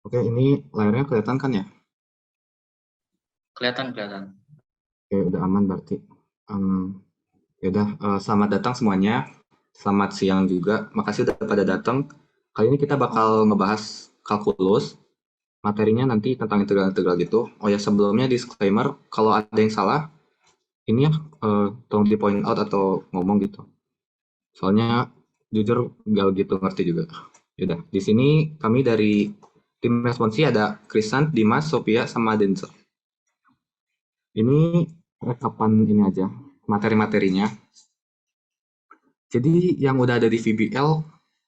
Oke, ini layarnya kelihatan kan ya? Kelihatan, kelihatan. Oke, udah aman berarti. Ya udah, selamat datang semuanya. Selamat siang juga. Makasih udah pada datang. Kali ini kita bakal ngebahas kalkulus. Materinya nanti tentang integral-integral gitu. Oh ya, sebelumnya disclaimer, kalau ada yang salah, ini ya tolong di point out atau ngomong gitu. Soalnya jujur nggak gitu ngerti juga. Yaudah, di sini kami dari tim responsi ada Krisant, Dimas, Sophia, sama Denzel. Ini rekapan ini aja, materi-materinya. Jadi yang udah ada di VBL,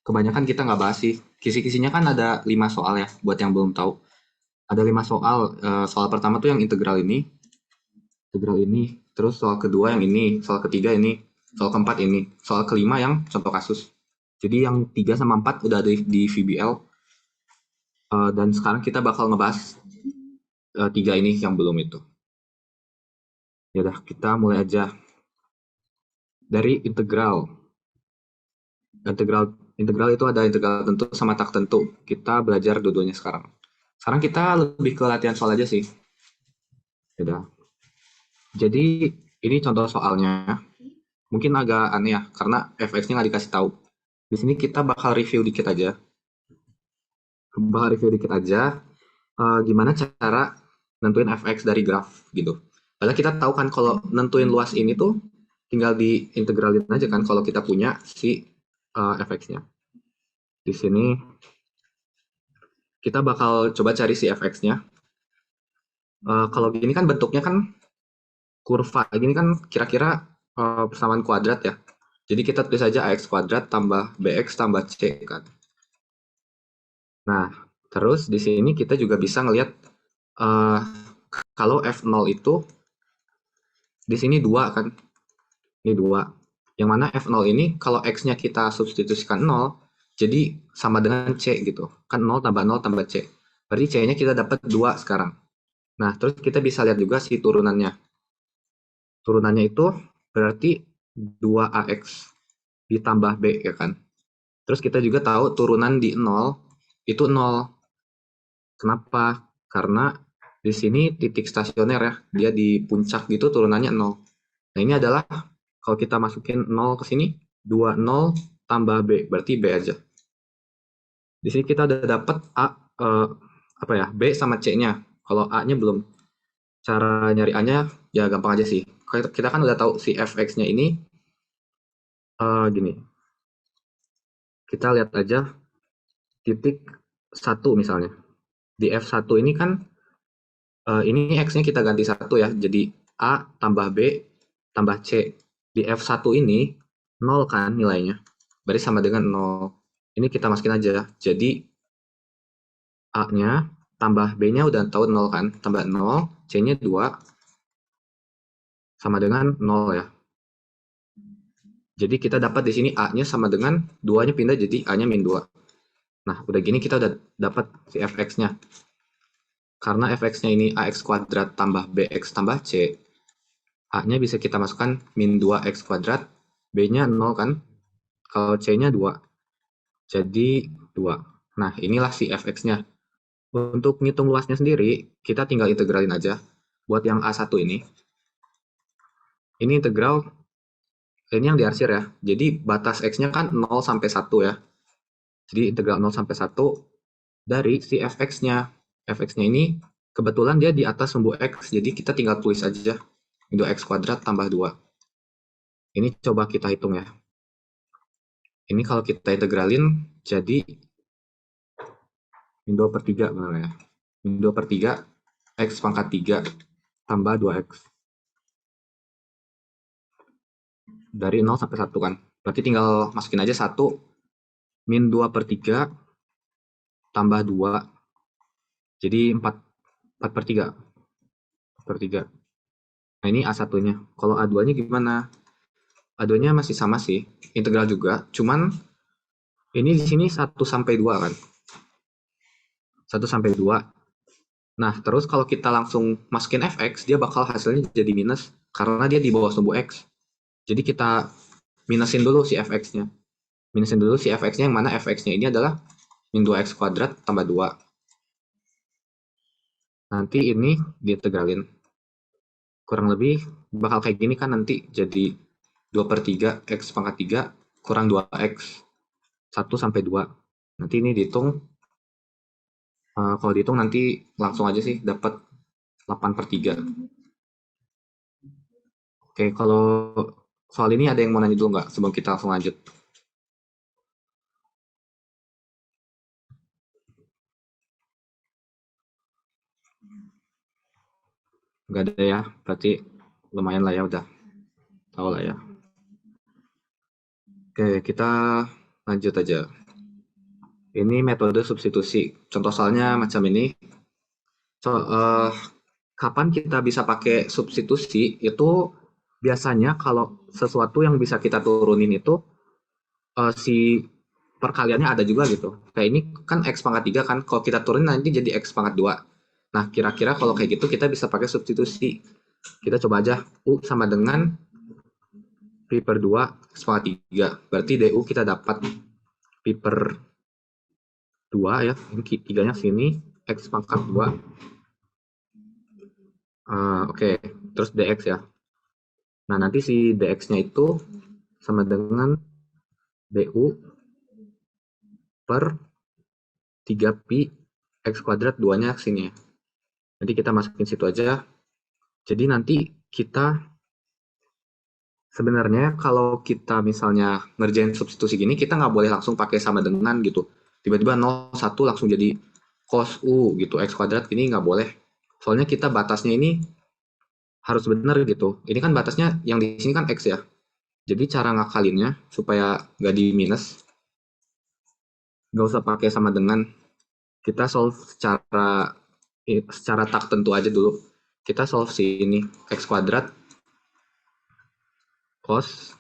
kebanyakan kita nggak bahas sih. Kisi-kisinya kan ada 5 soal ya, buat yang belum tahu. Ada 5 soal. Soal pertama tuh yang integral ini. Terus soal kedua yang ini, soal ketiga ini, soal keempat ini, soal kelima yang contoh kasus. Jadi yang 3 sama 4 udah ada di VBL. Dan sekarang kita bakal ngebahas 3 ini yang belum itu. Ya udah, kita mulai aja dari integral. Integral itu ada integral tentu sama tak tentu. Kita belajar dua-duanya sekarang. Sekarang kita lebih ke latihan soal aja sih. Udah. Jadi ini contoh soalnya. Mungkin agak aneh ya, karena fx-nya nggak dikasih tahu. Di sini kita bakal review dikit aja. Gimana cara nentuin fx dari graf gitu. Padahal kita tahu kan kalau nentuin luas ini tuh tinggal diintegralin aja kan kalau kita punya si fx-nya. Di sini kita bakal coba cari si fx-nya. Kalau gini kan bentuknya kan kurva. Gini kan kira-kira persamaan kuadrat ya. Jadi kita tulis aja ax kuadrat tambah bx tambah c kan. Nah, terus di sini kita juga bisa ngelihat uh, kalau f0 itu di sini 2 kan. Ini 2. Yang mana f0 ini kalau x-nya kita substitusikan 0, jadi sama dengan c gitu. Kan 0 tambah 0 tambah c. Berarti c-nya kita dapat 2 sekarang. Nah, terus kita bisa lihat juga si turunannya. Turunannya itu berarti 2ax ditambah b ya kan. Terus kita juga tahu turunan di 0 itu 0. Kenapa? Karena di sini titik stasioner ya, dia di puncak gitu turunannya 0. Nah ini adalah kalau kita masukin 0 ke sini, 2 0 tambah b, berarti b aja. Di sini kita udah dapat apa ya, b sama c-nya. Kalau a-nya belum. Cara nyari a-nya ya gampang aja sih. Kita kan udah tahu si fx-nya ini gini. Kita lihat aja titik 1 misalnya. Di F1 ini kan ini X-nya kita ganti 1 ya. Jadi A tambah B tambah C. Di F1 ini 0 kan nilainya. Berarti sama dengan 0. Ini kita masukin aja. Jadi A-nya tambah B-nya udah tahu 0 kan. Tambah 0, C-nya 2 sama dengan 0 ya. Jadi kita dapat di sini A-nya sama dengan 2-nya pindah jadi A-nya min 2. Nah, udah gini kita udah dapat si fx-nya. Karena fx-nya ini ax kuadrat tambah bx tambah c, a-nya bisa kita masukkan min 2x kuadrat, b-nya 0 kan, kalau c-nya 2, jadi 2. Nah, inilah si fx-nya. Untuk ngitung luasnya sendiri, kita tinggal integralin aja. Buat yang A1 ini integral, ini yang diarsir ya. Jadi batas x-nya kan 0 sampai 1 ya. Jadi integral 0 sampai 1 dari si fx-nya. Fx-nya ini kebetulan dia di atas sumbu x, jadi kita tinggal tulis aja. Itu x kuadrat tambah 2. Ini coba kita hitung ya. Ini kalau kita integralin jadi min 2 per 3 ya. Min 2 per 3 x pangkat 3 tambah 2x. Dari 0 sampai 1 kan. Berarti tinggal masukin aja 1 min 2 per 3 tambah 2. Jadi 4 per 3. 4 per 3. Nah ini A1-nya. Kalau A2-nya gimana? A2-nya masih sama sih. Integral juga. Cuman ini di sini 1 sampai 2 kan. 1 sampai 2. Nah, terus kalau kita langsung masukin fx, dia bakal hasilnya jadi minus karena dia di bawah sumbu x. Jadi kita minusin dulu si fx-nya. Minusin dulu si fx-nya yang mana fx-nya ini adalah min 2x kuadrat tambah 2. Nanti ini diintegralin. Kurang lebih bakal kayak gini kan nanti jadi 2/3 X pangkat 3 kurang 2X. 1 sampai 2. Nanti ini dihitung, kalau dihitung nanti langsung aja sih dapat 8/3. Oke, kalau soal ini ada yang mau nanya dulu nggak sebelum kita langsung lanjut? Nggak ada ya, berarti lumayan lah ya, udah tahu lah ya. Oke, kita lanjut aja. Ini metode substitusi. Contoh soalnya macam ini. So, kapan kita bisa pakai substitusi itu biasanya kalau sesuatu yang bisa kita turunin itu si perkaliannya ada juga gitu. Kayak ini kan X pangkat 3 kan, kalau kita turunin nanti jadi X pangkat 2. Nah, kira-kira kalau kayak gitu kita bisa pakai substitusi. Kita coba aja U sama dengan Pi per 2 X pangkat 3. Berarti DU kita dapat Pi per 2 ya, ini 3-nya sini, X pangkat 2. Oke, terus DX ya. Nah, nanti si DX-nya itu sama dengan DU per 3 Pi X kuadrat 2-nya sini ya. Nanti kita masukin situ aja. Jadi nanti kita sebenarnya kalau kita misalnya ngerjain substitusi gini, kita nggak boleh langsung pakai sama dengan gitu. Tiba-tiba 0,1 langsung jadi cos U gitu, X kuadrat ini nggak boleh. Soalnya kita batasnya ini harus benar gitu. Ini kan batasnya yang di sini kan X ya. Jadi cara ngakalinnya supaya nggak di minus, nggak usah pakai sama dengan. Kita solve secara tak tentu aja dulu. Kita solve sini X kuadrat cos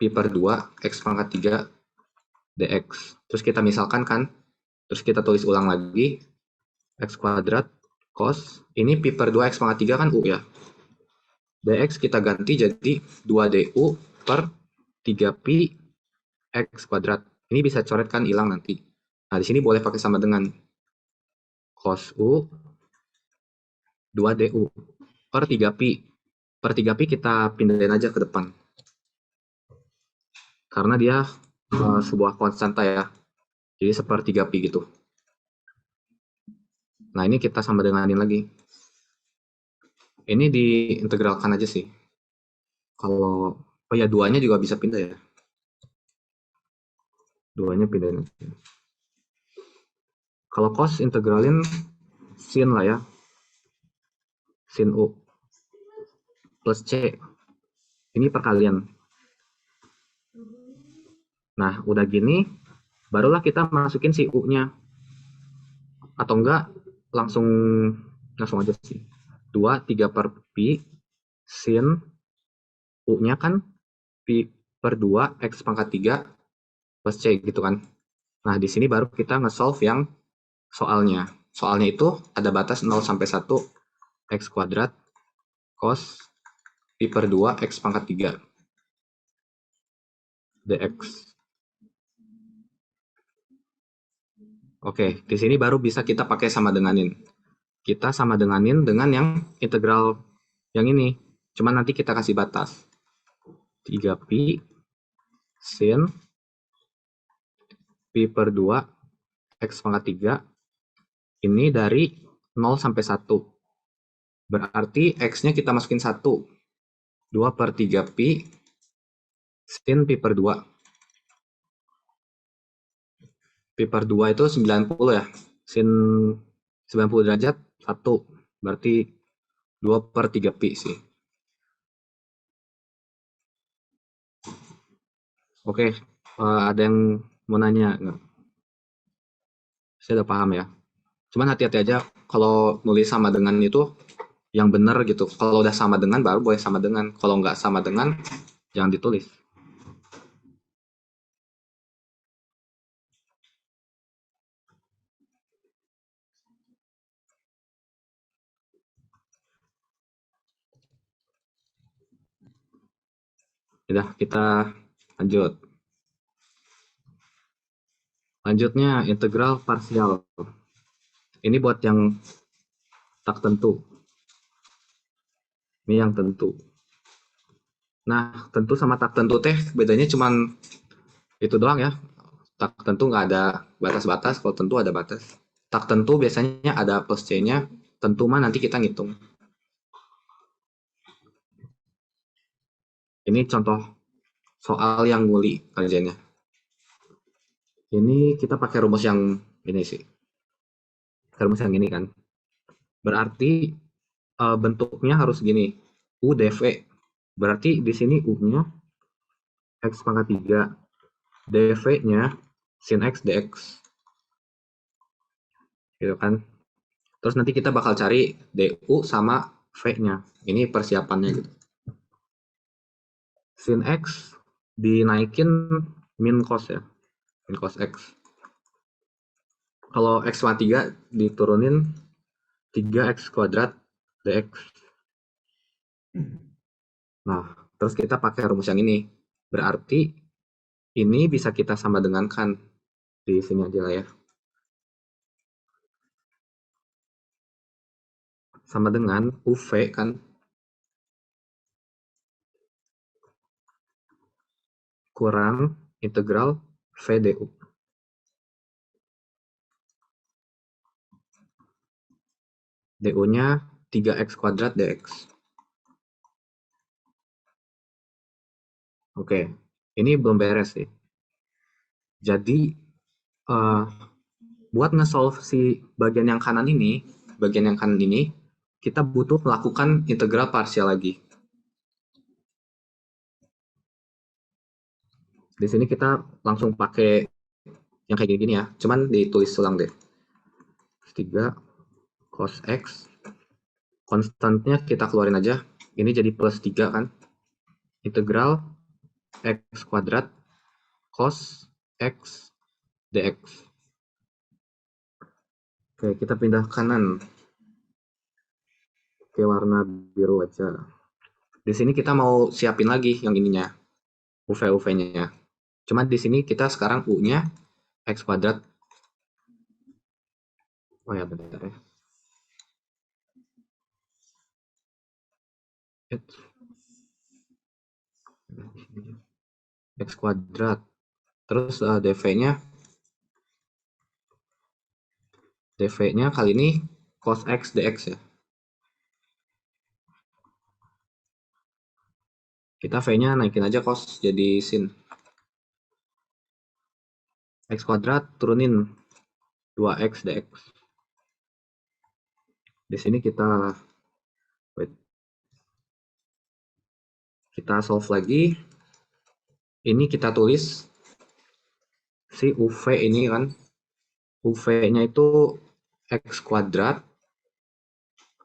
pi per 2 X pangkat 3 dx. Terus kita misalkan kan, terus kita tulis ulang lagi X kuadrat cos, ini pi per 2 X pangkat 3 kan U ya. Dx kita ganti jadi 2 du per 3 pi X kuadrat. Ini bisa coret kan, hilang nanti. Nah, di sini boleh pakai sama dengan cos U 2 du per 3 pi. Per 3 pi kita pindahin aja ke depan. Karena dia sebuah konstanta ya. Jadi sepertiga pi gitu. Nah, ini kita sama denganin lagi. Ini diintegralkan aja sih. Kalau, oh ya, duanya juga bisa pindah ya. Duanya pindahin aja. Kalau cos integralin sin lah ya. Sin U plus C. Ini perkalian. Nah, udah gini, barulah kita masukin si U-nya. Atau enggak, langsung aja sih. 2, 3 per pi, sin U-nya kan pi per 2, X pangkat 3, plus C gitu kan. Nah, di sini baru kita nge-solve yang soalnya. Soalnya itu ada batas 0 sampai 1, X kuadrat, cos pi per 2, X pangkat 3, dx. Oke, di sini baru bisa kita pakai sama denganin. Kita sama denganin dengan yang integral yang ini. Cuman nanti kita kasih batas. 3 pi sin pi per 2 X pangkat 3 ini dari 0 sampai 1. Berarti X-nya kita masukin 1. 2 per 3 pi sin pi per 2. Pi per 2 itu 90 ya. Sin 90 derajat 1. Berarti 2 per 3 pi sih. Oke, ada yang mau nanya nggak? Saya udah paham ya. Cuman hati-hati aja kalau nulis sama dengan itu yang benar gitu. Kalau udah sama dengan baru boleh sama dengan. Kalau nggak sama dengan jangan ditulis. Udah, kita lanjut. Lanjutnya integral parsial. Ini buat yang tak tentu. Ini yang tentu. Nah, tentu sama tak tentu teh bedanya cuman itu doang ya. Tak tentu nggak ada batas-batas, kalau tentu ada batas. Tak tentu biasanya ada plus C-nya, tentu mah nanti kita ngitung. Ini contoh soal yang nguli kerjanya. Ini kita pakai rumus yang ini sih. Rumus yang ini kan. Berarti bentuknya harus gini. U dv. Berarti di sini U-nya X pangkat 3. dv-nya sin X dx. Gitu kan. Terus nanti kita bakal cari du sama v-nya. Ini persiapannya gitu. Sin X dinaikin min cos ya. Min cos X. Kalau X pangkat 3 diturunin 3X kuadrat dx. Nah, terus kita pakai rumus yang ini. Berarti ini bisa kita sama dengankan di sini aja lah ya. Sama dengan UV kan kurang integral V du. du-nya 3X kuadrat dx. Oke, ini belum beres sih. Jadi buat nge-solve si bagian yang kanan ini, kita butuh melakukan integral parsial lagi. Di sini kita langsung pakai yang kayak gini ya, cuman ditulis ulang deh. 3 cos X, konstantnya kita keluarin aja, ini jadi plus 3 kan, integral X kuadrat cos X dx. Oke, kita pindah kanan ke warna biru aja. Di sini kita mau siapin lagi yang ininya, UV-UV-nya. Cuma di sini kita sekarang U-nya X kuadrat. Oh ya, bentar ya. X kuadrat. Terus dv-nya kali ini cos X dx ya. Kita V-nya naikin aja cos jadi sin. X kuadrat turunin 2X dx. Di sini kita solve lagi. Ini kita tulis si UV ini kan. UV-nya itu X kuadrat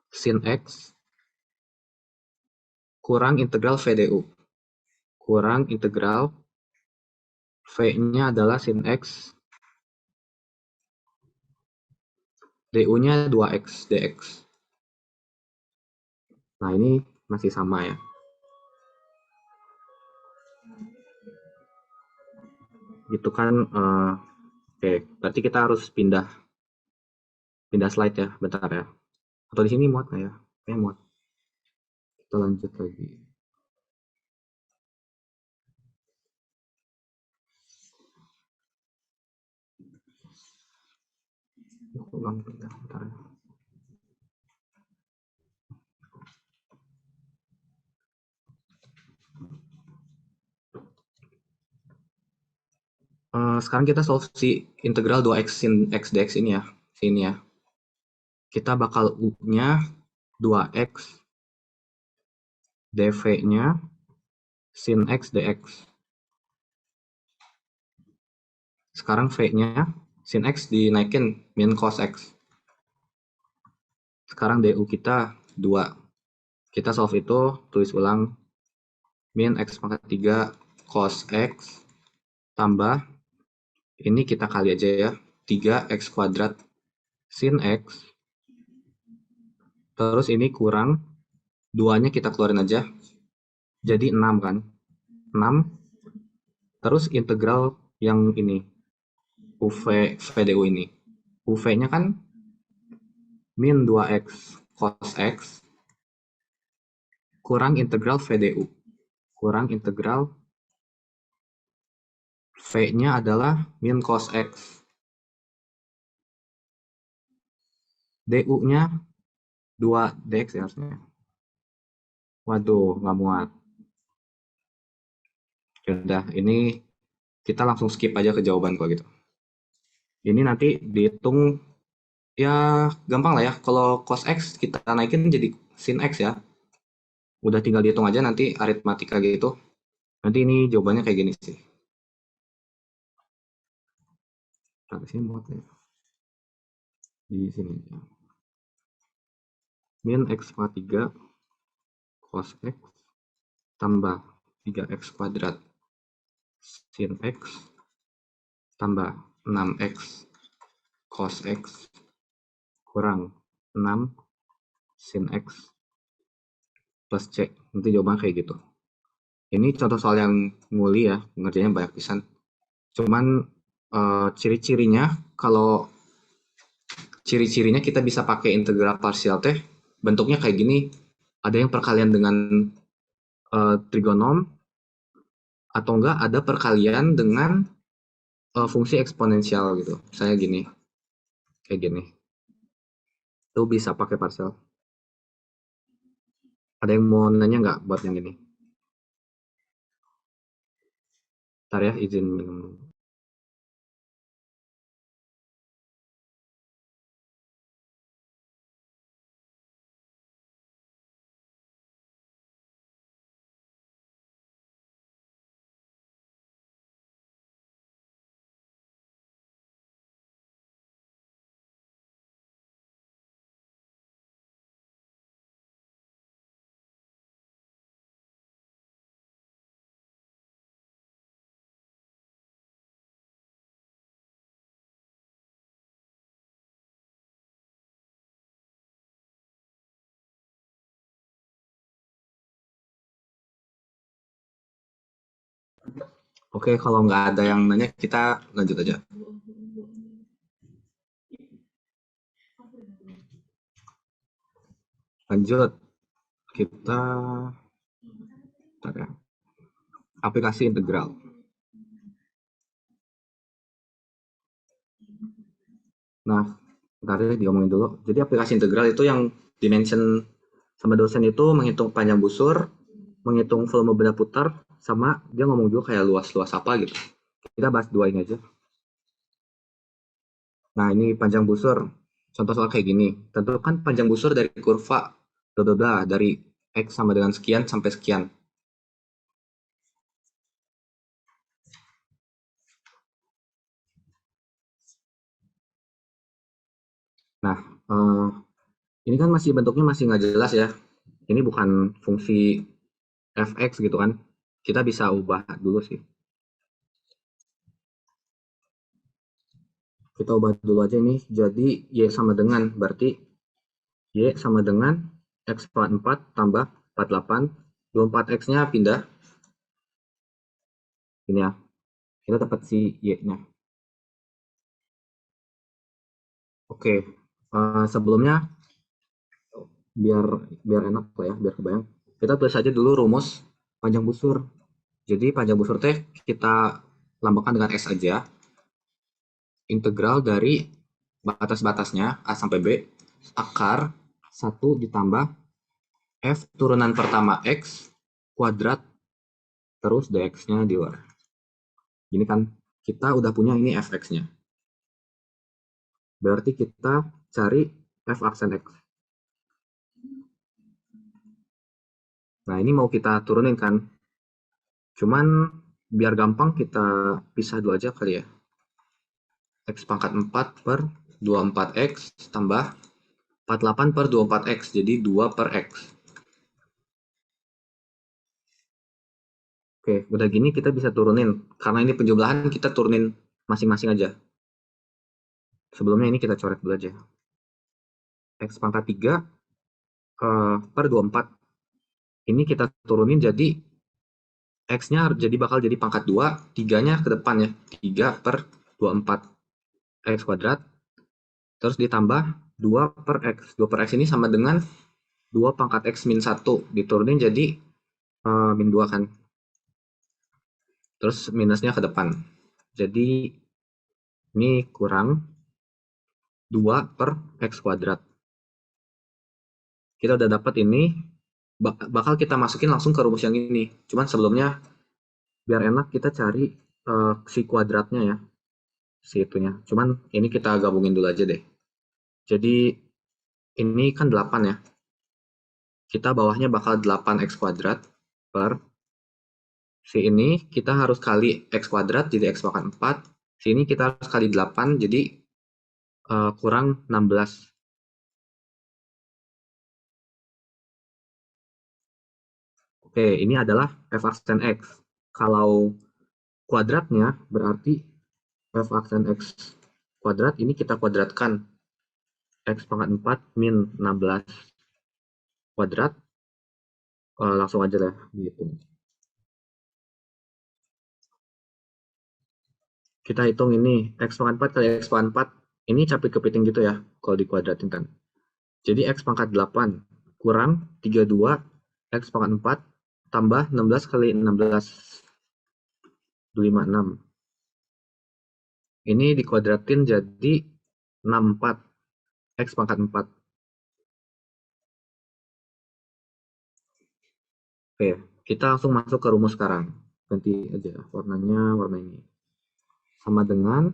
sin X kurang integral V du. Kurang integral V-nya adalah sin X, du-nya 2X dx. Nah, ini masih sama ya. Gitu kan. Oke, berarti kita harus pindah slide ya, bentar ya. Atau di sini muat nggak ya? Muat. Kita lanjut lagi. Bentar ya. Sekarang kita solve si integral 2x sin x dx ini ya. Sini ya. Kita bakal U-nya 2x dv-nya sin x dx. Sekarang V-nya sin x dinaikin min cos x. Sekarang du kita 2. Kita solve itu, tulis ulang min x pangkat 3 cos x tambah ini kita kali aja ya, 3x kuadrat sin X, terus ini kurang, 2-nya kita keluarin aja, jadi 6 kan, 6, terus integral yang ini, UV VDU ini, UV-nya kan min 2x cos X kurang integral VDU. Kurang integral V-nya adalah min cos X. DU-nya 2 dx ya harusnya. Waduh, nggak muat. Udah, ini kita langsung skip aja ke jawaban kalau gitu. Ini nanti dihitung, ya gampang lah ya. Kalau cos X kita naikin jadi sin X ya. Udah tinggal dihitung aja nanti aritmatika gitu. Nanti ini jawabannya kayak gini sih. Nah, sini muat ya. Di sini. Min X pangkat 3 cos X tambah 3X kuadrat sin X tambah 6X cos X kurang 6 sin X plus C. Nanti jawabannya kayak gitu. Ini contoh soal yang muli ya, ngerjainnya banyak pisan. Cuman ciri-cirinya, kalau ciri-cirinya kita bisa pakai integral parsial teh, bentuknya kayak gini. Ada yang perkalian dengan trigonom, atau enggak ada perkalian dengan fungsi eksponensial gitu. Misalnya gini, kayak gini. Itu bisa pakai parsial. Ada yang mau nanya nggak buat yang gini? Ntar ya, izin minum. Oke, kalau nggak ada yang nanya, kita lanjut aja. Lanjut, kita ya, aplikasi integral. Nah, ntar ya diomongin dulu. Jadi aplikasi integral itu yang dimension sama dosen itu menghitung panjang busur, menghitung volume benda putar, sama dia ngomong juga kayak luas-luas apa gitu. Kita bahas dua ini aja. Nah, ini panjang busur. Contoh soal kayak gini. Tentukan panjang busur dari kurva dari X sama dengan sekian sampai sekian. Nah, ini kan masih bentuknya masih nggak jelas ya. Ini bukan fungsi fx gitu kan. Kita bisa ubah dulu sih. Kita ubah dulu aja ini. Jadi Y sama dengan, berarti Y sama dengan X pangkat 4 tambah 48. 24X-nya pindah. Ini ya. Kita dapat si Y-nya. Oke. Sebelumnya, biar enak lah ya, biar kebayang. Kita tulis aja dulu rumus panjang busur. Jadi panjang busur teh kita lambangkan dengan S aja. Integral dari batas-batasnya A sampai B, akar 1 ditambah F turunan pertama X kuadrat terus dx-nya di luar. Ini kan kita udah punya ini fx-nya. Berarti kita cari f aksen x. Nah, ini mau kita turunin kan. Cuman biar gampang kita pisah dulu aja kali ya. X pangkat 4 per 24x tambah 48 per 24x. Jadi 2 per x. Oke, udah gini kita bisa turunin. Karena ini penjumlahan, kita turunin masing-masing aja. Sebelumnya ini kita coret dulu aja. X pangkat 3 per 24. Ini kita turunin jadi X-nya jadi bakal jadi pangkat 2, 3-nya ke depan ya. 3 per 24 X kuadrat. Terus ditambah 2 per X. 2 per X ini sama dengan 2 pangkat X min 1. Diturunin jadi min 2 kan. Terus minusnya ke depan. Jadi ini kurang 2 per X kuadrat. Kita udah dapat ini. Bakal kita masukin langsung ke rumus yang ini. Cuman sebelumnya biar enak kita cari si kuadratnya ya. Si itunya. Cuman ini kita gabungin dulu aja deh. Jadi ini kan 8 ya. Kita bawahnya bakal 8x kuadrat per si ini kita harus kali x kuadrat jadi x pangkat 4. Sini kita harus kali 8 jadi kurang 16. Oke, ini adalah f aksen x. Kalau kuadratnya berarti f aksen x kuadrat ini kita kuadratkan x pangkat 4 min 16 kuadrat. Langsung aja lah dihitung. Kita hitung ini x pangkat 4 kali x pangkat 4 ini capit kepiting gitu ya kalau dikuadratin kan. Jadi x pangkat 8 kurang 32 x pangkat 4 tambah 16 kali 16 256. Ini dikuadratin jadi 64 x pangkat 4. Oke, kita langsung masuk ke rumus sekarang. Ganti aja warnanya warna ini. Sama dengan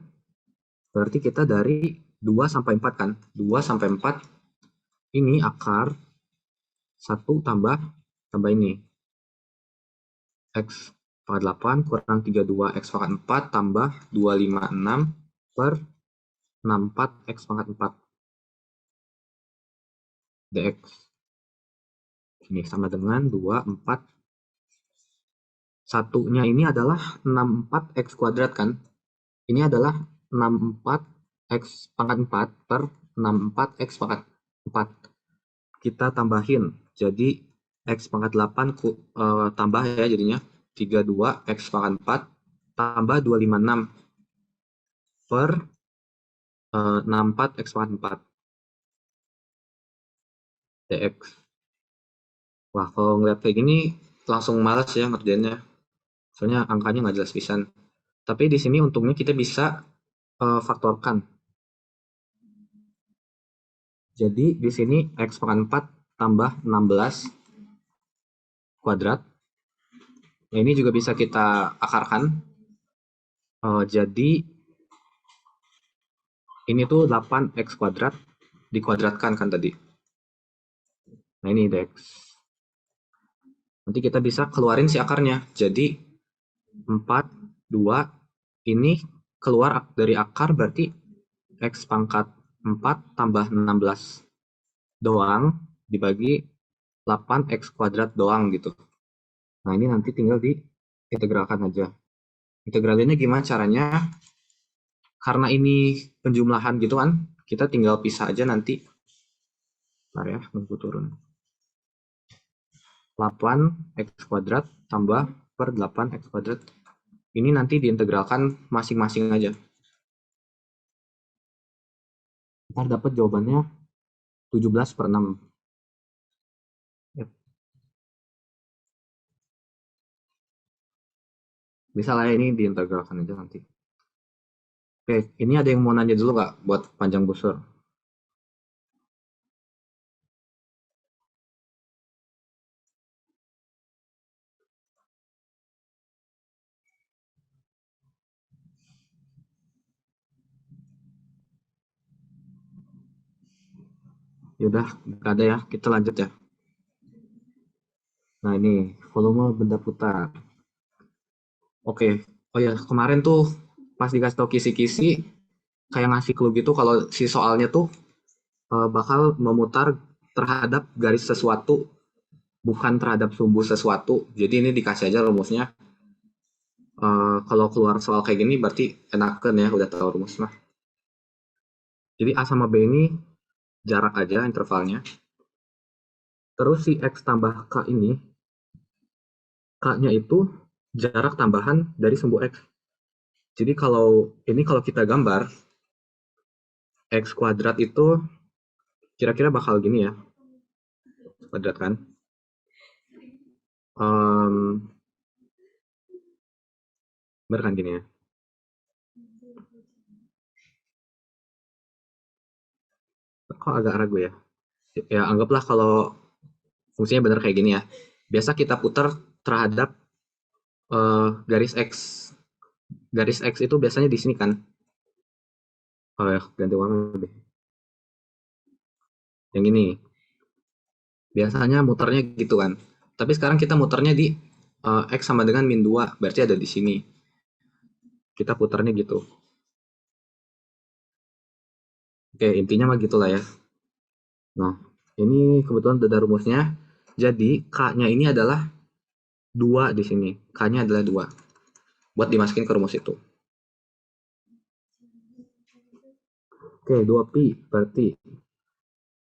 berarti kita dari 2 sampai 4 kan. 2 sampai 4 ini akar 1 tambah ini. X pangkat 8 kurang 32 X pangkat 4 tambah 256 per 64 X pangkat 4 dx. Ini sama dengan 24. Satunya ini adalah 64 X kuadrat kan. Ini adalah 64 X pangkat 4 per 64 X pangkat 4. Kita tambahin. Jadi X pangkat 8 tambah ya jadinya 32 X pangkat 4 tambah 256 per 64 X pangkat 4 dx. Wah, kalau ngeliat kayak gini langsung malas ya ngerjainnya. Soalnya angkanya nggak jelas pisan. Tapi di sini untungnya kita bisa faktorkan. Jadi di sini X pangkat 4 tambah 16 kuadrat. Nah, ini juga bisa kita akarkan. Jadi ini tuh 8X kuadrat dikuadratkan kan tadi. Nah ini dx. Nanti kita bisa keluarin si akarnya. Jadi 4, 2, ini keluar dari akar berarti X pangkat 4 tambah 16 doang dibagi 8X kuadrat doang gitu. Nah ini nanti tinggal diintegralkan aja. Integralinnya gimana caranya? Karena ini penjumlahan gitu kan, kita tinggal pisah aja nanti. Bentar ya, nunggu turun. 8x kuadrat tambah per 8x kuadrat. Ini nanti diintegralkan masing-masing aja. Ntar dapat jawabannya 17 per 6. Yep. Bisa lah ya, ini diintegralkan aja nanti. Oke, ini ada yang mau nanya dulu nggak buat panjang busur? Yaudah, nggak ada ya, kita lanjut ya. Nah ini, volume benda putar. Oke, oh ya kemarin tuh pas dikasih tau kisi-kisi, kayak ngasih clue gitu kalau si soalnya tuh bakal memutar terhadap garis sesuatu, bukan terhadap sumbu sesuatu. Jadi ini dikasih aja rumusnya. Kalau keluar soal kayak gini berarti enakan ya, udah tahu rumusnya. Jadi A sama B ini jarak aja intervalnya. Terus si X tambah K ini, K-nya itu jarak tambahan dari sumbu X. Jadi kalau kita gambar, X kuadrat itu kira-kira bakal gini ya, kuadrat kan. Em, Bener kan gini ya. Kok agak ragu ya? Ya anggaplah kalau fungsinya bener kayak gini ya. Biasa kita putar terhadap garis X. Garis X itu biasanya di sini kan. Oh ya, ganti warna deh. Yang ini. Biasanya muternya gitu kan. Tapi sekarang kita muternya di X sama dengan min 2. Berarti ada di sini. Kita putarnya gitu. Oke, intinya mah gitulah ya. Nah, ini kebetulan udah ada rumusnya. Jadi, K-nya ini adalah 2 di sini. K-nya adalah 2. Buat dimasukin ke rumus itu. Oke, 2pi berarti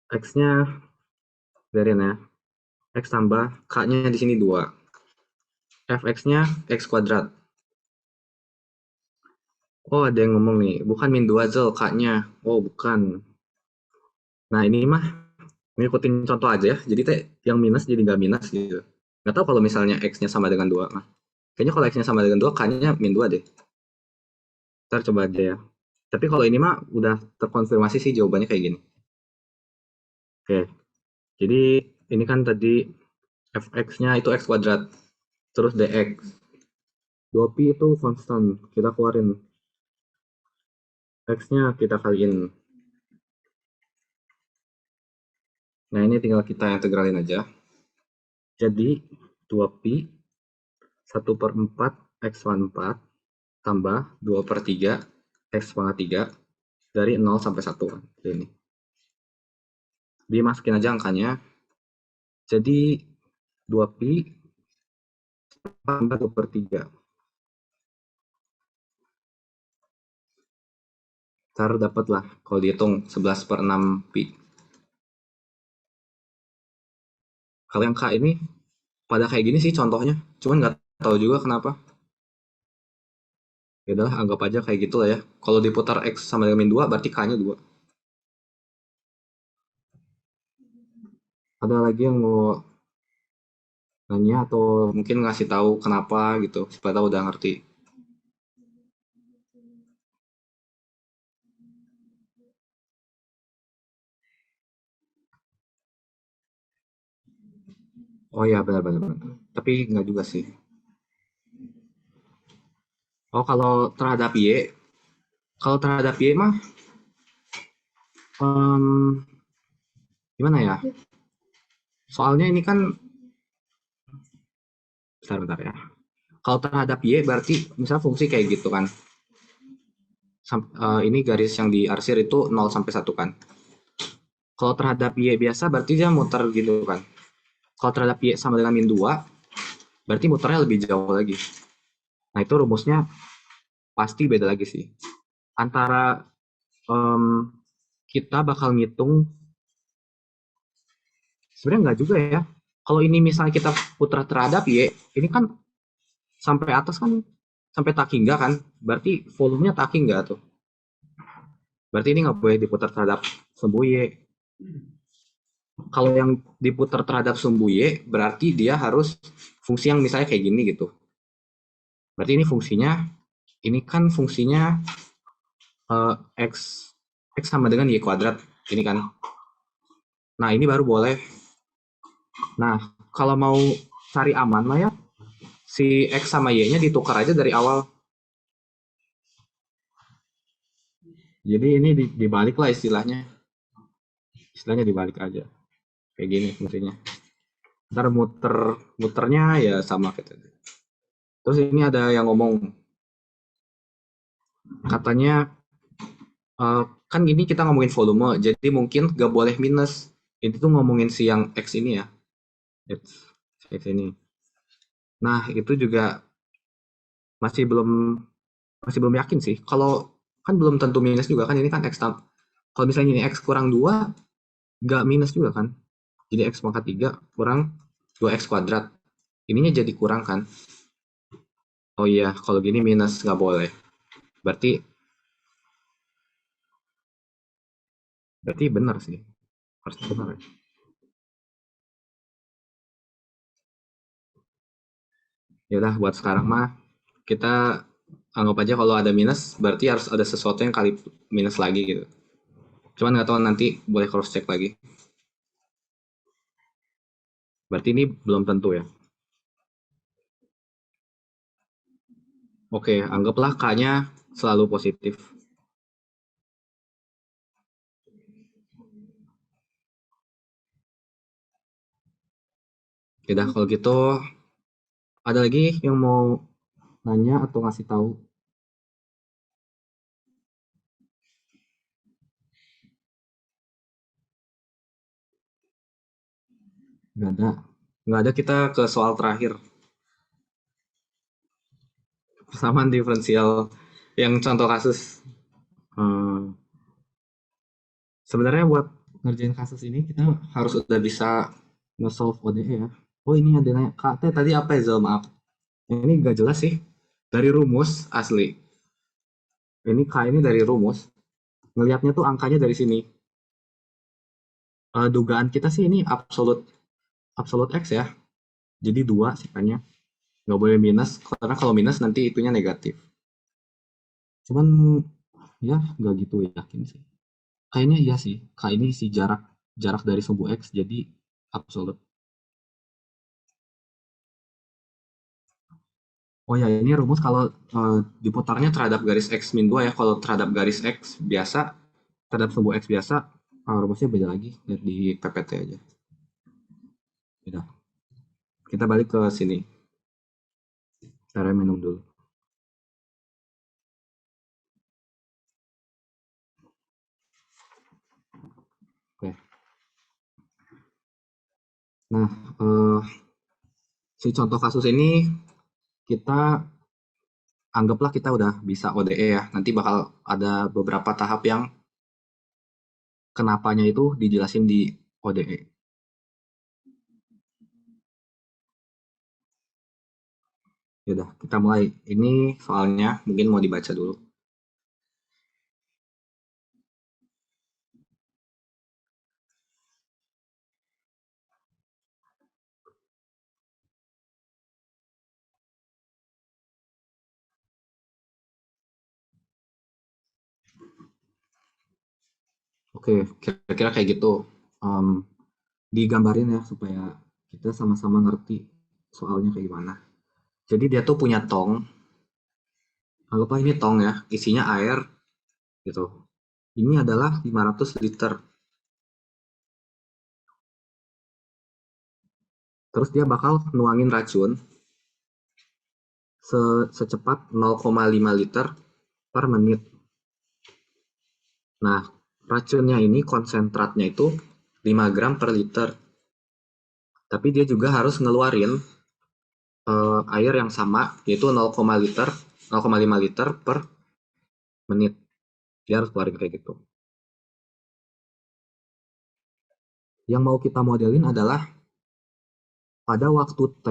X-nya biarin ya. X tambah K-nya di sini 2. Fx-nya X kuadrat. Oh, ada yang ngomong nih. Bukan min 2 zel K-nya. Oh, bukan. Nah, ini mah ngikutin contoh aja ya. Jadi teh yang minus jadi nggak minus gitu. Nggak tahu kalau misalnya X-nya sama dengan 2. Nah, kayaknya kalau X-nya sama dengan 2, K-nya min 2 deh. Ntar coba aja ya. Tapi kalau ini mah udah terkonfirmasi sih jawabannya kayak gini. Oke, jadi ini kan tadi fx-nya itu x kuadrat, terus dx. 2pi itu konstan, kita keluarin. X-nya kita kaliin. Nah, ini tinggal kita integralin aja. Jadi, 2pi 1/4 x pangkat 4 tambah 2/3 x pangkat 3 dari 0 sampai 1. Ini. Dimasukin aja angkanya. Jadi, 2pi tambah 2/3. Ntar dapat lah kalau dihitung 11/6 pi. Kalau yang K ini pada kayak gini sih contohnya, cuman nggak tahu juga kenapa. Ya udahlah, anggap aja kayak gitu lah ya. Kalau diputar X sama dengan min 2 berarti K-nya 2. Ada lagi yang mau nanya atau mungkin ngasih tahu kenapa gitu supaya tahu udah ngerti. Oh iya, benar-benar. Tapi nggak juga sih. Oh, kalau terhadap Y mah em, gimana ya? Soalnya ini kan bentar-bentar ya. Kalau terhadap Y berarti misal fungsi kayak gitu kan. Ini garis yang diarsir itu 0 sampai 1 kan. Kalau terhadap Y biasa berarti dia muter gitu kan. Kalau terhadap Y sama dengan min 2, berarti muternya lebih jauh lagi. Nah, itu rumusnya pasti beda lagi sih. Antara em, kita bakal ngitung, sebenarnya nggak juga ya. Kalau ini misalnya kita putar terhadap Y, ini kan sampai atas kan, sampai tak hingga kan. Berarti volumenya tak hingga tuh. Berarti ini nggak boleh diputar terhadap sumbu Y. Kalau yang diputar terhadap sumbu Y, berarti dia harus fungsi yang misalnya kayak gini gitu. Berarti ini kan fungsinya X X sama dengan Y kuadrat. Ini kan. Nah, ini baru boleh. Nah, kalau mau cari aman lah ya, si X sama Y-nya ditukar aja dari awal. Jadi ini dibalik lah istilahnya. Istilahnya dibalik aja. Kayak gini fungsinya. Ntar muternya ya sama gitu. Terus ini ada yang ngomong, katanya kan gini kita ngomongin volume, jadi mungkin gak boleh minus. Ini tuh ngomongin si yang X ini ya. X ini. Nah, itu juga masih belum masih belum yakin sih. Kalau kan belum tentu minus juga kan, ini kan X kalau misalnya ini X kurang 2, nggak minus juga kan. Jadi X pangkat 3 kurang 2X kuadrat. Ininya jadi kurang kan. Oh iya, kalau gini minus nggak boleh. Berarti berarti benar sih. Harus benar ya. Ya udah buat sekarang mah kita anggap aja kalau ada minus berarti harus ada sesuatu yang kali minus lagi gitu. Cuman nggak tahu nanti boleh cross check lagi. Berarti ini belum tentu ya. Oke, anggaplah K-nya selalu positif. Udah kalau gitu ada lagi yang mau nanya atau ngasih tahu? Nggak ada. Nggak ada, kita ke soal terakhir. Persamaan diferensial yang contoh kasus. Hmm, sebenarnya buat ngerjain kasus ini kita harus udah bisa nge-solve ODE ya. Oh ini ada nanya, KT tadi apa ya Zal? Maaf. Ini nggak jelas sih. Dari rumus asli. Ini K ini dari rumus. Ngelihatnya tuh angkanya dari sini. Dugaan kita sih ini absolute absolute X ya. Jadi 2 sih kayaknya. Nggak boleh minus, karena kalau minus nanti itunya negatif. Cuman ya nggak gitu yakin sih. Kayaknya iya sih. K ini si jarak jarak dari sumbu X jadi absolute. Oh ya, ini rumus kalau diputarnya terhadap garis X min 2 ya. Kalau terhadap garis X biasa, terhadap sumbu X biasa, rumusnya beda lagi. Lihat di PPT aja. Udah. Kita balik ke sini. Cara minum dulu. Oke. Nah, si contoh kasus ini kita anggaplah kita udah bisa ODE ya. Nanti bakal ada beberapa tahap yang kenapanya itu dijelasin di ODE. Yaudah, kita mulai. Ini soalnya mungkin mau dibaca dulu. Oke, kira-kira kayak gitu. Em, digambarin ya supaya kita sama-sama ngerti soalnya kayak gimana. Jadi dia tuh punya tong, anggaplah ini tong ya, isinya air gitu. Ini adalah 500 liter. Terus dia bakal nuangin racun secepat 0,5 liter per menit. Nah, racunnya ini konsentratnya itu 5 gram per liter. Tapi dia juga harus ngeluarin air yang sama, yaitu 0,5 liter per menit. Dia harus keluarin kayak gitu. Yang mau kita modelin adalah pada waktu T,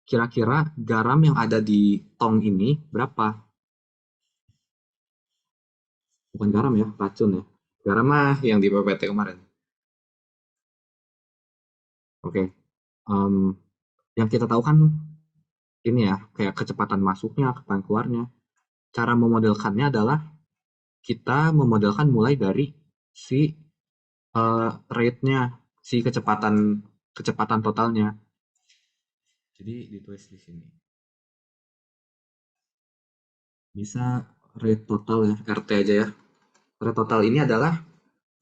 kira-kira garam yang ada di tong ini berapa? Bukan garam ya, racun ya. Garam mah yang di PPT kemarin. Oke. Em, yang kita tahu kan ini ya, kayak kecepatan masuknya, kecepatan keluarnya. Cara memodelkannya adalah kita memodelkan mulai dari si rate-nya, si kecepatan kecepatan totalnya. Jadi ditulis di sini. Bisa rate total ya, RT aja ya. Rate total ini adalah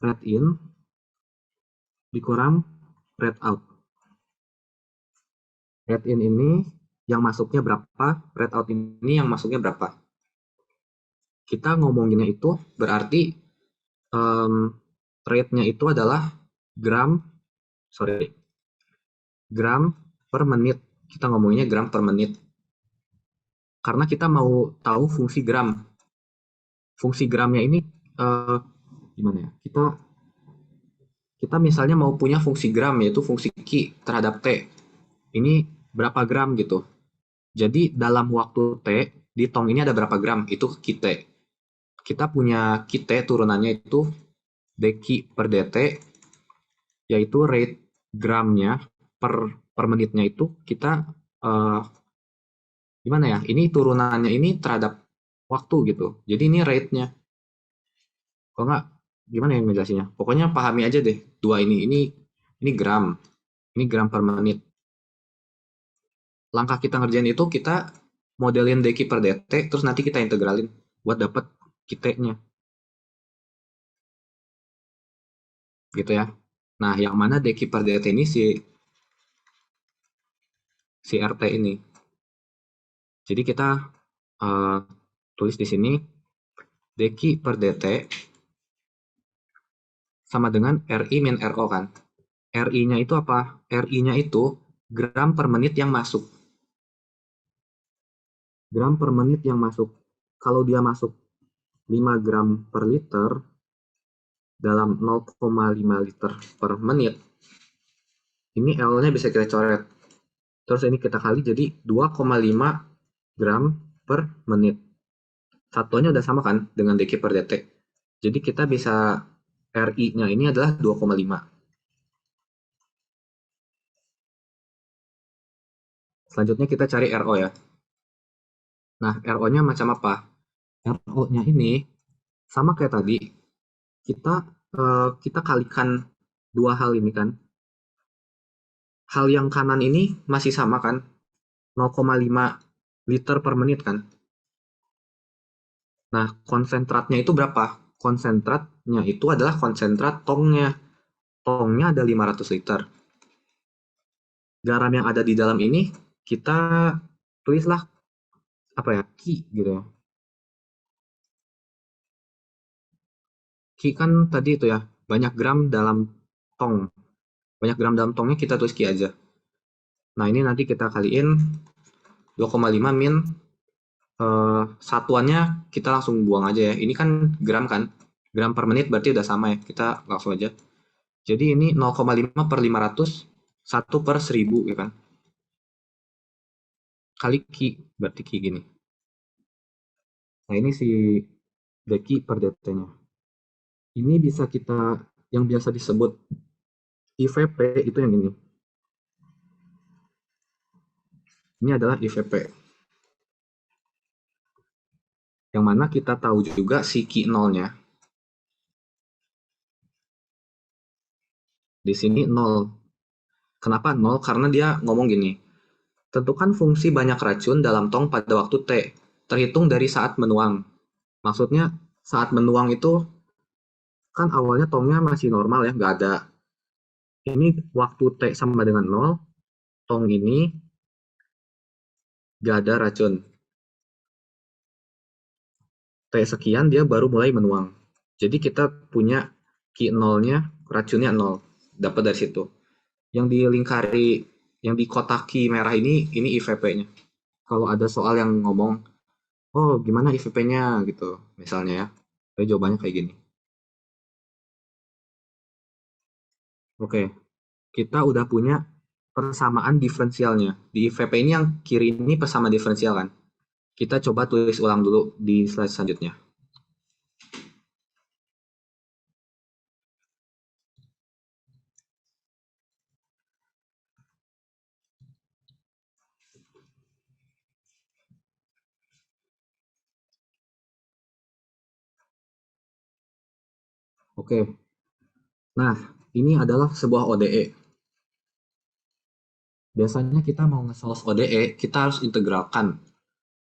rate in dikurang rate out. Rate in ini yang masuknya berapa, rate out ini yang masuknya berapa. Kita ngomonginnya itu berarti um, rate-nya itu adalah gram, sorry, gram per menit. Kita ngomonginnya gram per menit. Karena kita mau tahu fungsi gram. Fungsi gramnya ini gimana ya? Kita misalnya mau punya fungsi gram, yaitu fungsi Q terhadap T. Ini berapa gram gitu. Jadi dalam waktu T, di tong ini ada berapa gram, itu QT. Kita punya QT turunannya itu dq per dt yaitu rate gramnya per menitnya itu kita eh, gimana ya? Ini turunannya ini terhadap waktu gitu. Jadi ini rate-nya. Kalau nggak gimana yang menjelaskannya? Pokoknya pahami aja deh dua ini. Ini gram, ini gram per menit. Langkah kita ngerjain itu kita modelin deki per dt, terus nanti kita integralin buat dapat kitanya, gitu ya. Nah, yang mana deki per dt ini si rt ini. Jadi kita uh, tulis di sini deki per dt sama dengan ri min ro kan. RI-nya itu apa? RI-nya itu gram per menit yang masuk. Gram per menit yang masuk. Kalau dia masuk 5 gram per liter dalam 0,5 liter per menit, ini L-nya bisa kita coret. Terus ini kita kali jadi 2,5 gram per menit. Satuannya udah sama kan dengan dk per dt. Jadi kita bisa RI-nya ini adalah 2,5. Selanjutnya kita cari RO ya. Nah, RO-nya macam apa? RO-nya ini sama kayak tadi, kita kalikan dua hal ini kan. Hal yang kanan ini masih sama kan, 0,5 liter per menit kan. Nah, konsentratnya itu berapa? Konsentratnya itu adalah konsentrat tongnya. Tongnya ada 500 liter. Garam yang ada di dalam ini kita tulislah apa ya, Ki gitu. Ki kan tadi itu ya, banyak gram dalam tong. Banyak gram dalam tongnya kita tulis Ki aja. Nah, ini nanti kita kaliin 2,5 min satuannya kita langsung buang aja ya. Ini kan gram kan. Gram per menit berarti udah sama ya. Kita langsung aja. Jadi ini 0,5 per 500, 1 per 1000 ya kan. Kali Ki, berarti Ki gini. Nah, ini si deki per dt-nya. Ini bisa kita, yang biasa disebut IVP itu yang ini. Ini adalah IVP. Yang mana kita tahu juga si Ki nolnya. Di sini 0. Kenapa 0? Karena dia ngomong gini. Tentukan fungsi banyak racun dalam tong pada waktu T, terhitung dari saat menuang. Maksudnya saat menuang itu kan awalnya tongnya masih normal ya, nggak ada. Ini waktu T sama dengan 0, tong ini nggak ada racun. T sekian dia baru mulai menuang. Jadi kita punya Ki nolnya, racunnya 0. Dapat dari situ. Yang dilingkari, yang dikotaki merah ini IVP-nya. Kalau ada soal yang ngomong, oh gimana IVP-nya gitu, misalnya ya. Jadi jawabannya kayak gini. Oke, kita udah punya persamaan diferensialnya. Di IVP ini yang kiri ini persamaan diferensial kan. Kita coba tulis ulang dulu di slide selanjutnya. Oke, nah ini adalah sebuah ODE. Biasanya kita mau nge-solve ODE, kita harus integralkan.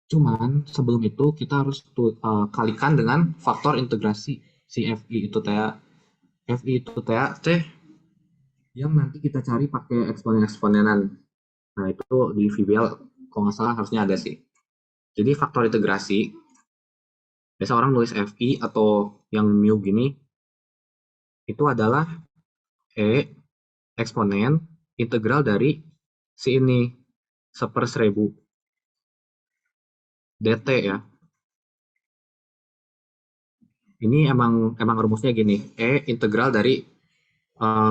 Cuman sebelum itu kita harus kalikan dengan faktor integrasi si FI itu TA. FI itu TA T yang nanti kita cari pakai eksponen-eksponenan. Nah, itu di VBL kalau nggak salah harusnya ada sih. Jadi faktor integrasi, biasa orang nulis FI atau yang mu gini, itu adalah E eksponen integral dari si ini, 1/1000 dt ya. Ini emang rumusnya gini, E integral dari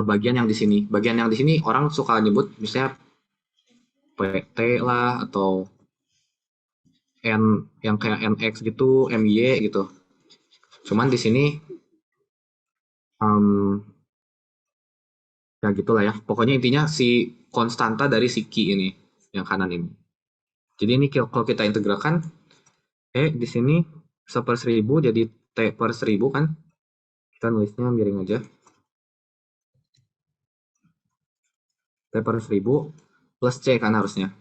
bagian yang di sini. Bagian yang di sini orang suka nyebut misalnya PT lah atau N yang kayak NX gitu, MY gitu. Cuman di sini um, Ya gitulah ya. Pokoknya intinya si konstanta dari si Ki ini, yang kanan ini. Jadi ini kalau kita integralkan, di sini 1/1000 jadi T per 1000 kan. Kita nulisnya miring aja. T per 1000 plus C kan harusnya.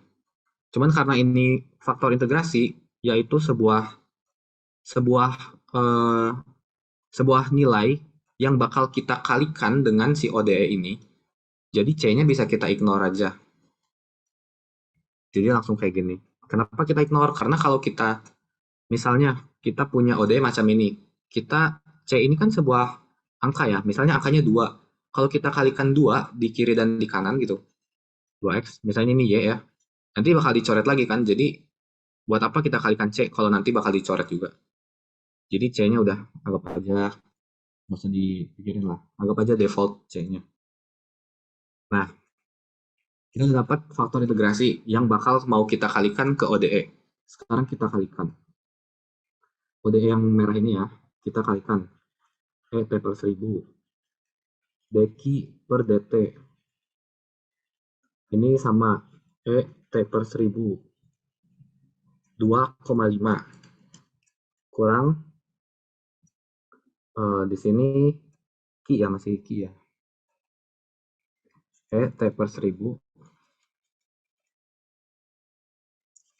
Cuman karena ini faktor integrasi, yaitu sebuah eh, sebuah nilai yang bakal kita kalikan dengan si ODE ini. Jadi C-nya bisa kita ignore aja. Jadi langsung kayak gini. Kenapa kita ignore? Karena kalau kita, misalnya, kita punya ODE macam ini. C ini kan sebuah angka ya. Misalnya angkanya 2. Kalau kita kalikan 2 di kiri dan di kanan gitu. 2X, misalnya ini Y ya. Nanti bakal dicoret lagi kan. Jadi buat apa kita kalikan C kalau nanti bakal dicoret juga. Jadi C-nya udah anggap aja, nggak usah dipikirin lah. Anggap aja default C-nya. Nah, kita udah dapat faktor integrasi yang bakal mau kita kalikan ke ODE. Sekarang kita kalikan. ODE yang merah ini ya, kita kalikan. T per 1000. Dq per dt. Ini sama. T per 1000. 2,5. Kurang. Di sini Ki ya, masih Ki ya. T per 1000.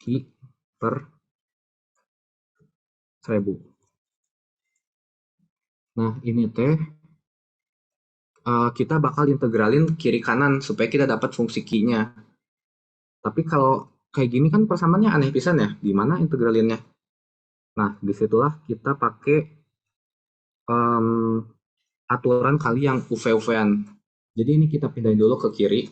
Ki per 1000. Nah, ini kita bakal integralin kiri kanan supaya kita dapat fungsi Ki-nya. Tapi kalau kayak gini kan persamaannya aneh pisan ya. Gimana integralinnya? Nah, disitulah kita pakai aturan kali yang UV-UV-an. Jadi ini kita pindahin dulu ke kiri.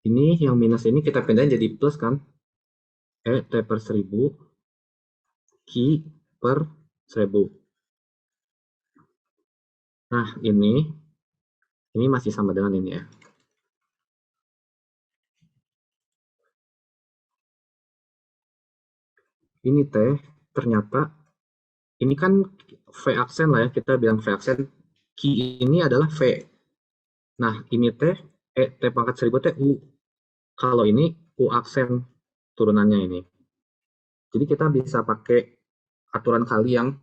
Ini yang minus ini kita pindahin jadi plus kan. T per 1000. Ki per 1000. Nah, ini masih sama dengan ini ya. Ini ternyata ini kan V aksen lah ya, kita bilang V aksen. Ki ini adalah V. Nah, ini T pangkat 1000 U. Kalau ini U aksen turunannya ini. Jadi kita bisa pakai aturan kali yang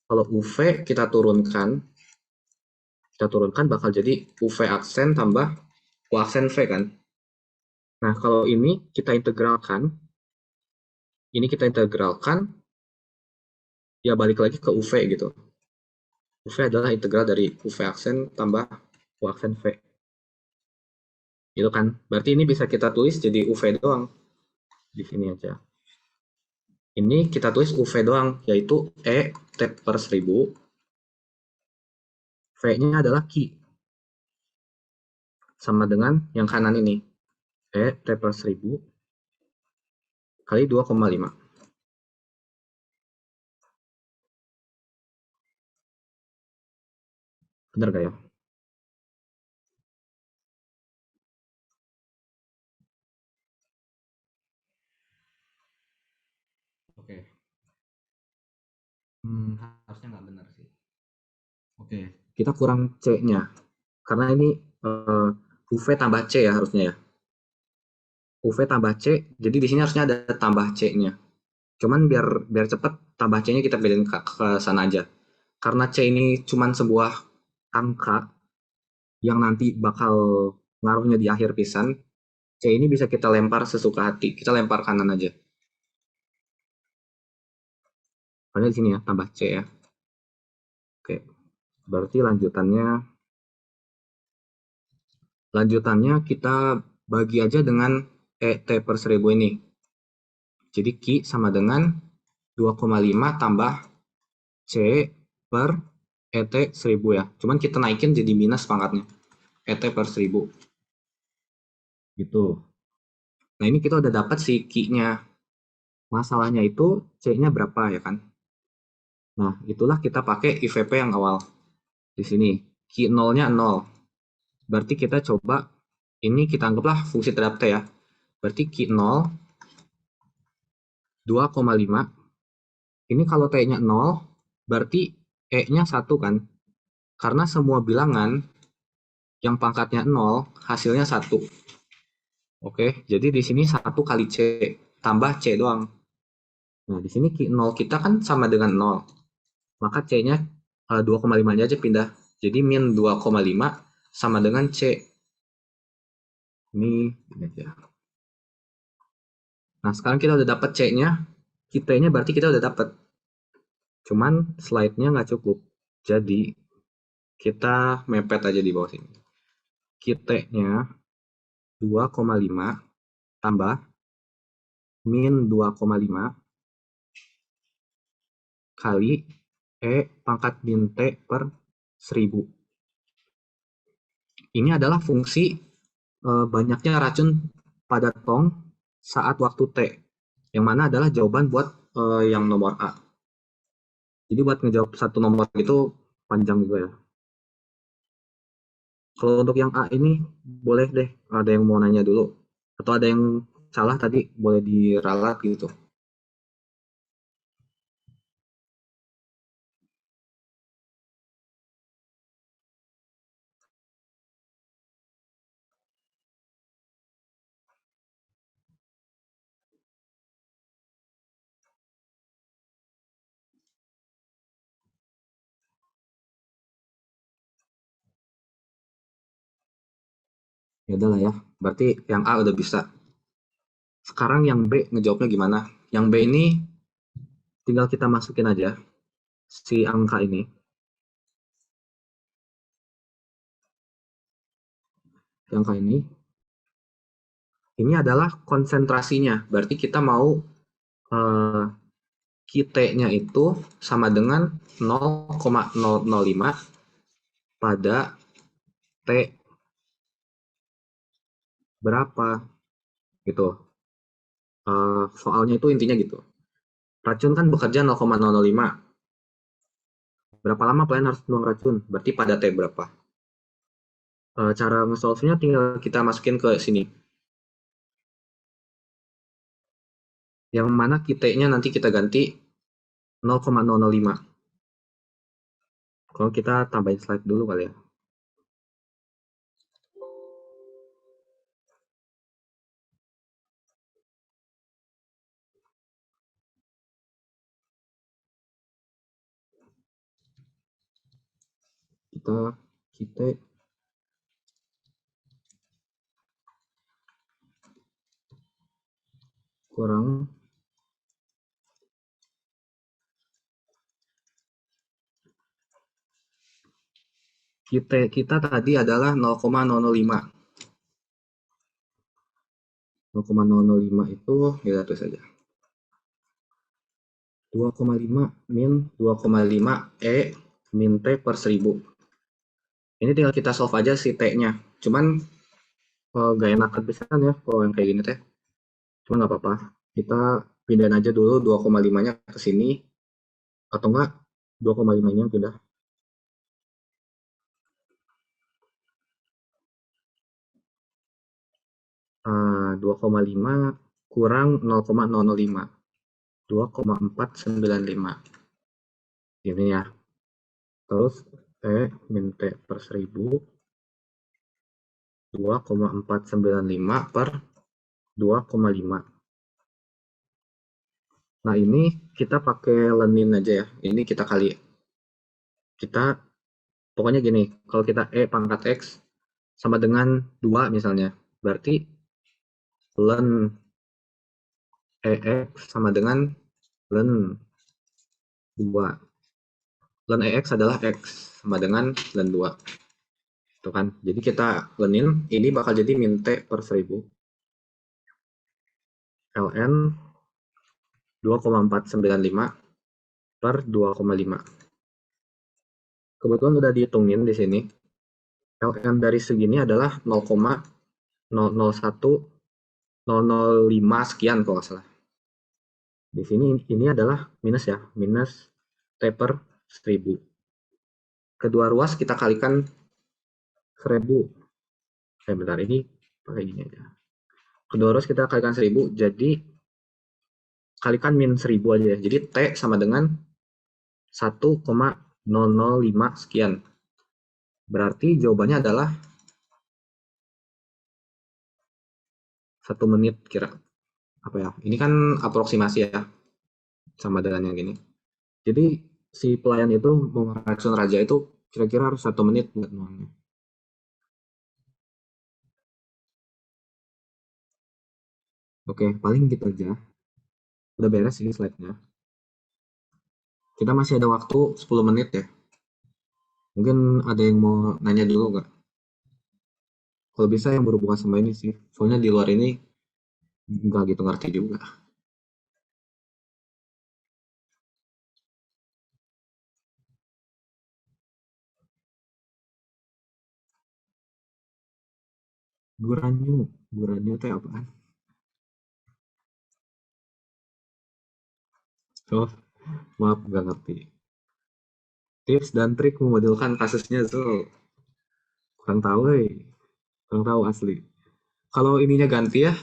kalau UV kita turunkan bakal jadi UV aksen tambah U aksen V kan. Nah, kalau ini kita integralkan, ya balik lagi ke UV gitu. UV adalah integral dari UV aksen tambah U aksen V. Gitu kan. Berarti ini bisa kita tulis jadi UV doang. Di sini aja. Ini kita tulis UV doang, yaitu T per 1000. V-nya adalah Ki. Sama dengan yang kanan ini. T per 1000 kali 2,5. Benar gak ya? Oke. Harusnya nggak benar sih. Oke, kita kurang C-nya. Karena ini UV tambah C ya harusnya ya. UV tambah C, jadi di sini harusnya ada tambah C-nya. Cuman biar biar cepet, tambah C-nya kita bedain ke sana aja. Karena C ini cuman sebuah angka yang nanti bakal ngaruhnya di akhir pisan, C ini bisa kita lempar sesuka hati. Kita lempar kanan aja. Soalnya di sini ya, tambah C ya. Oke, berarti lanjutannya kita bagi aja dengan T per 1000 ini. Jadi Ki sama dengan 2,5 tambah C per ET 1000 ya. Cuman kita naikin jadi minus pangkatnya. ET per 1000. Gitu. Nah ini kita udah dapat si Ki-nya. Masalahnya itu C-nya berapa ya kan? Nah itulah kita pakai IVP yang awal. Di sini. Ki 0-nya 0. Berarti kita coba, ini kita anggaplah fungsi terhadap T ya. Berarti Ki 0, 2,5. Ini kalau T-nya 0, berarti E-nya 1 kan? Karena semua bilangan yang pangkatnya 0, hasilnya 1. Oke, jadi di sini 1 kali C, tambah C doang. Nah, di sini 0 kita kan sama dengan 0. Maka C-nya 2,5-nya aja pindah. Jadi min 2,5 sama dengan C. Ini aja. Nah, sekarang kita udah dapat C-nya. T-nya berarti kita udah dapat. Cuman slide-nya nggak cukup. Jadi, kita mepet aja di bawah sini. T-nya 2,5 tambah min 2,5 kali E pangkat min T per 1000. Ini adalah fungsi banyaknya racun pada tong saat waktu T. Yang mana adalah jawaban buat yang nomor A. Jadi buat ngejawab satu nomor itu panjang juga ya. Kalau untuk yang A ini boleh deh ada yang mau nanya dulu. Atau ada yang salah tadi boleh diralat gitu. Ya udah lah ya. Berarti yang A udah bisa. Sekarang yang B ngejawabnya gimana? Yang B ini tinggal kita masukin aja si angka ini. Angka ini adalah konsentrasinya. Berarti kita mau QT-nya itu sama dengan 0,005 pada T berapa gitu. Soalnya itu intinya gitu. Racun kan bekerja 0,005. Berapa lama kalian harus buang racun? Berarti pada T berapa? Cara nge-solve-nya tinggal kita masukin ke sini. Yang mana QT-nya nanti kita ganti 0,005. Kalau kita tambahin slide dulu kali ya. Kita kurang kita tadi adalah 0,005. 0,005 itu kita tulis saja. 2,5 min 2,5 E min T per 1000. Ini tinggal kita solve aja si T-nya. Cuman gak enak bisa ya kalau yang kayak gini teh. Cuman nggak apa-apa. Kita pindahin aja dulu 2,5-nya ke sini. Atau enggak 2,5-nya pindah. 2,5 kurang 0,005. 2,495. Ini ya. Terus T min T per 1000 2,495 per 2,5. Nah ini kita pakai lenin aja ya. Ini kita kali. Kita pokoknya gini. Kalau kita E pangkat X sama dengan 2 misalnya. Berarti len EX sama dengan len 2. Len EX adalah X sama dengan len 2. Tuh kan. Jadi kita lenin. Ini bakal jadi min T per 1000. ln 2,495 per 2,5. Kebetulan udah dihitungin di sini. ln dari segini adalah 0,001005 sekian kalau nggak salah. Di sini ini adalah minus ya, minus T per 1000. Kedua ruas kita kalikan 1000. Bentar, ini pakai gini aja. Kedua ruas kita kalikan 1000, jadi kalikan min 1000 aja ya. Jadi T sama dengan 1,005 sekian. Berarti jawabannya adalah 1 menit kira. Apa ya? Ini kan aproksimasi ya, sama dengan yang gini. Jadi si pelayan itu mau ngeracun raja itu kira-kira harus 1 menit buat nuangnya. Oke, paling gitu aja. Udah beres ini slide-nya. Kita masih ada waktu 10 menit ya. Mungkin ada yang mau nanya dulu nggak? Kalau bisa yang berhubungan sama ini sih. Soalnya di luar ini nggak gitu ngerti juga. Guranyu. Guranyu itu apaan? Oh, maaf nggak ngerti. Tips dan trik memodelkan kasusnya tuh kurang tahu, kurang tahu asli. Kalau ininya ganti ya,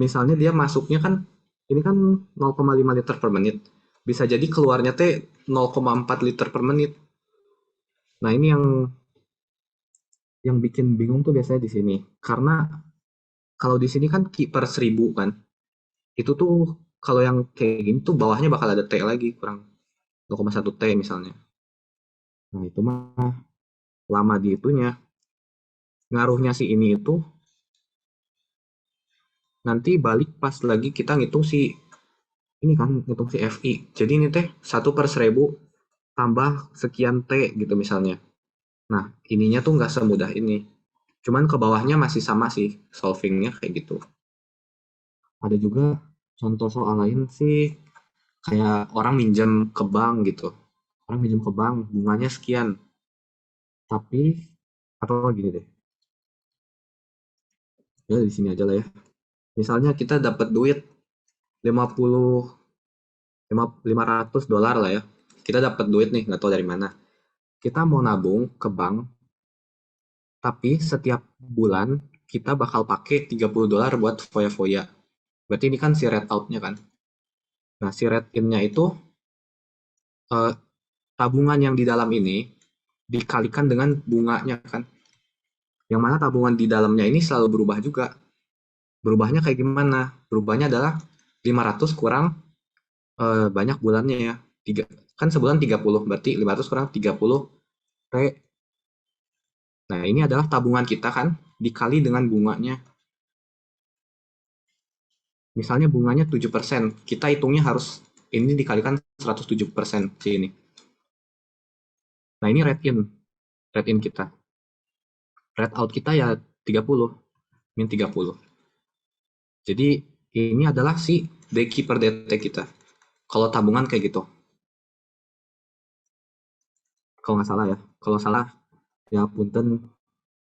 misalnya dia masuknya kan ini kan 0,5 liter per menit. Bisa jadi keluarnya teh 0,4 liter per menit. Nah, ini yang bikin bingung tuh biasanya di sini. Karena kalau di sini kan per 1000 kan. Itu tuh kalau yang kayak gini tuh bawahnya bakal ada T lagi kurang 0,1 T misalnya. Nah, itu mah lama di itunya. Ngaruhnya si ini itu nanti balik pas lagi kita ngitung si ini kan ngitung si FI. Jadi ini teh 1/1000 tambah sekian T gitu misalnya. Nah, ininya tuh nggak semudah ini. Cuman ke bawahnya masih sama sih solvingnya kayak gitu. Ada juga contoh soal lain sih kayak orang minjem ke bank gitu. Orang minjem ke bank bunganya sekian. Tapi atau gini deh. Ya di sini aja lah ya. Misalnya kita dapat duit 50 $500 lah ya. Kita dapat duit nih, nggak tahu dari mana. Kita mau nabung ke bank, tapi setiap bulan kita bakal pakai $30 buat foya-foya. Berarti ini kan si red out-nya kan. Nah, si red in-nya itu eh, tabungan yang di dalam ini dikalikan dengan bunganya kan. Yang mana tabungan di dalamnya ini selalu berubah juga. Berubahnya kayak gimana? Berubahnya adalah 500 kurang banyak bulannya ya. Kan sebulan 30, berarti 500 kurang 30 T. Nah, ini adalah tabungan kita kan dikali dengan bunganya. Misalnya bunganya 7%, kita hitungnya harus ini dikalikan 107% sini. Nah, ini red in kita. Red out kita ya 30, min 30. Jadi ini adalah si deki per DT kita. Kalau tabungan kayak gitu. Kalau nggak salah ya. Kalau salah ya punten,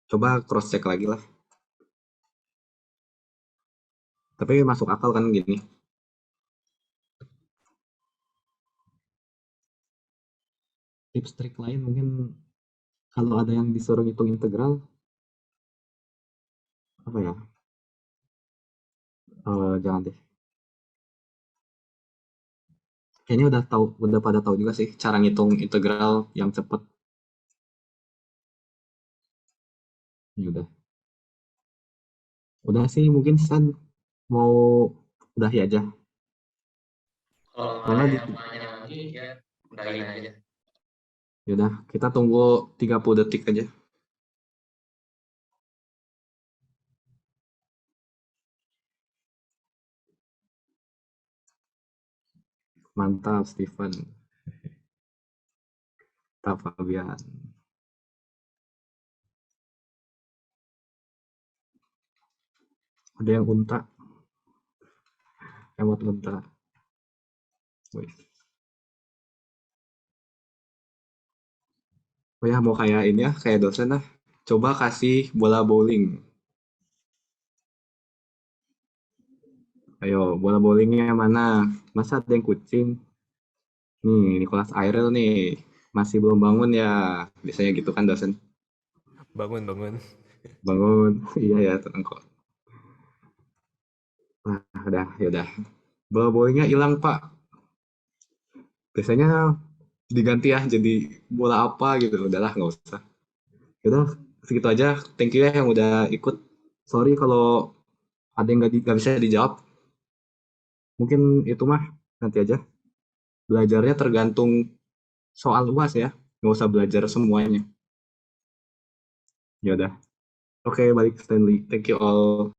coba cross check lagi lah. Tapi masuk akal kan gini. Tips trik lain mungkin kalau ada yang disuruh hitung integral apa ya? Jangan deh. Kayaknya udah pada tahu juga sih cara ngitung integral yang cepet. Ya udah sih mungkin San mau udahi aja. Kalau nggak ada Soalnya yang mau nanya lagi, ya udahin aja. yaudah kita tunggu 30 detik aja. Mantap Steven. Mantap Fabian. Ada yang unta, emot unta. Wih. Oh ya mau kayak ini ya, kayak dosen lah. Coba kasih bola bowling. Ayo, bola bowlingnya mana? Masa ada yang kucing? Nih, Nicholas Airel nih. Masih belum bangun ya. Biasanya gitu kan dosen. Bangun, bangun. Bangun. Iya ya, tenang kok. Nah, udah, ya udah. Bola bowlingnya hilang, Pak. Biasanya diganti ya jadi bola apa gitu, udahlah nggak usah. Udah segitu aja, thank you ya yang udah ikut. Sorry kalau ada yang nggak bisa dijawab, mungkin itu mah nanti aja, belajarnya tergantung soal luas ya, nggak usah belajar semuanya. Ya udah, oke, balik Stanley, thank you all.